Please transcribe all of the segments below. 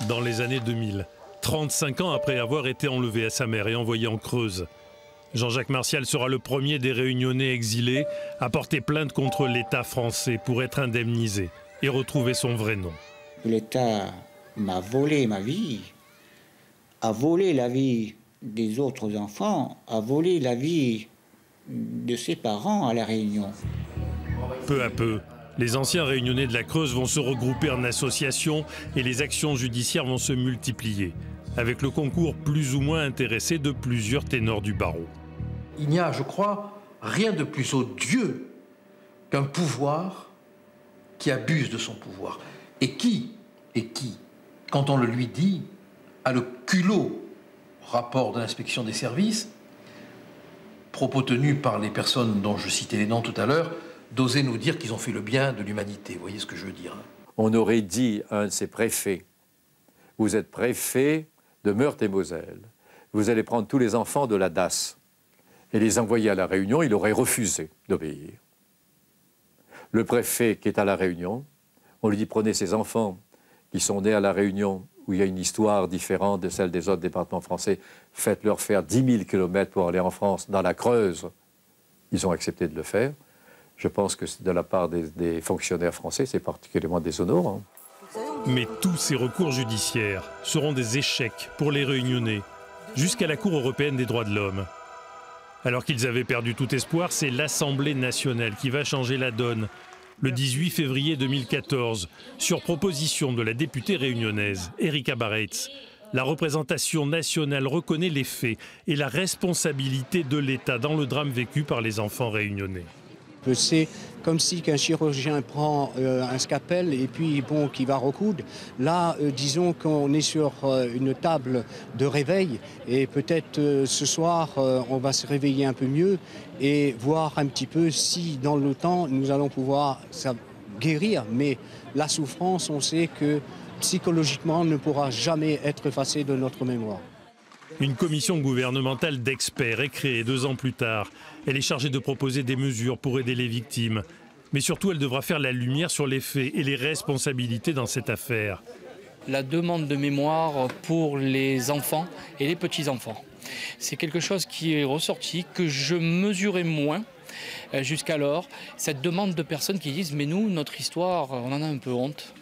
dans les années 2000, 35 ans après avoir été enlevé à sa mère et envoyé en Creuse. Jean-Jacques Martial sera le premier des Réunionnais exilés à porter plainte contre l'État français pour être indemnisé et retrouver son vrai nom. L'État m'a volé ma vie, a volé la vie des autres enfants, a volé la vie de ses parents à La Réunion. Peu à peu, les anciens Réunionnais de la Creuse vont se regrouper en associations et les actions judiciaires vont se multiplier, avec le concours plus ou moins intéressé de plusieurs ténors du barreau. Il n'y a, je crois, rien de plus odieux qu'un pouvoir qui abuse de son pouvoir. Et qui, quand on le lui dit, a le culot, rapport de l'inspection des services, propos tenus par les personnes dont je citais les noms tout à l'heure, d'oser nous dire qu'ils ont fait le bien de l'humanité. Vous voyez ce que je veux dire? On aurait dit à un de ces préfets, vous êtes préfet de Meurthe-et-Moselle, vous allez prendre tous les enfants de la DAS et les envoyer à La Réunion, il aurait refusé d'obéir. Le préfet qui est à La Réunion, on lui dit prenez ces enfants qui sont nés à La Réunion, où il y a une histoire différente de celle des autres départements français, faites-leur faire 10 000 km pour aller en France, dans la Creuse. Ils ont accepté de le faire. Je pense que de la part des fonctionnaires français, c'est particulièrement déshonorant. Mais tous ces recours judiciaires seront des échecs pour les Réunionnais, jusqu'à la Cour européenne des droits de l'homme. Alors qu'ils avaient perdu tout espoir, c'est l'Assemblée nationale qui va changer la donne. Le 18 février 2014, sur proposition de la députée réunionnaise Erika Bareitz, la représentation nationale reconnaît les faits et la responsabilité de l'État dans le drame vécu par les enfants réunionnais. C'est comme si qu'un chirurgien prend un scalpel et puis bon, qui va recoudre. Là, disons qu'on est sur une table de réveil et peut-être ce soir, on va se réveiller un peu mieux et voir un petit peu si dans le temps, nous allons pouvoir guérir. Mais la souffrance, on sait que psychologiquement, ne pourra jamais être effacée de notre mémoire. Une commission gouvernementale d'experts est créée 2 ans plus tard. Elle est chargée de proposer des mesures pour aider les victimes. Mais surtout, elle devra faire la lumière sur les faits et les responsabilités dans cette affaire. La demande de mémoire pour les enfants et les petits-enfants. C'est quelque chose qui est ressorti, que je mesurais moins jusqu'alors. Cette demande de personnes qui disent « mais nous, notre histoire, on en a un peu honte ».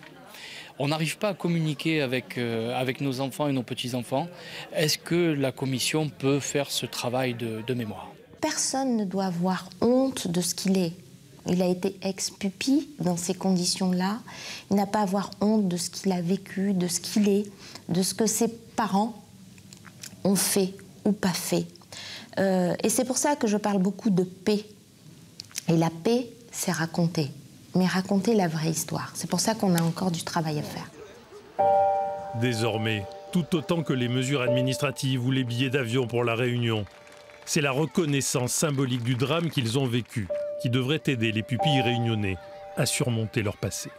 On n'arrive pas à communiquer avec nos enfants et nos petits-enfants. Est-ce que la commission peut faire ce travail de mémoire? Personne ne doit avoir honte de ce qu'il est. Il a été ex-pupille dans ces conditions-là. Il n'a pas à avoir honte de ce qu'il a vécu, de ce qu'il est, de ce que ses parents ont fait ou pas fait. Et c'est pour ça que je parle beaucoup de paix. Et la paix, c'est raconter. Mais raconter la vraie histoire. C'est pour ça qu'on a encore du travail à faire. Désormais, tout autant que les mesures administratives ou les billets d'avion pour la Réunion, c'est la reconnaissance symbolique du drame qu'ils ont vécu qui devrait aider les pupilles réunionnais à surmonter leur passé.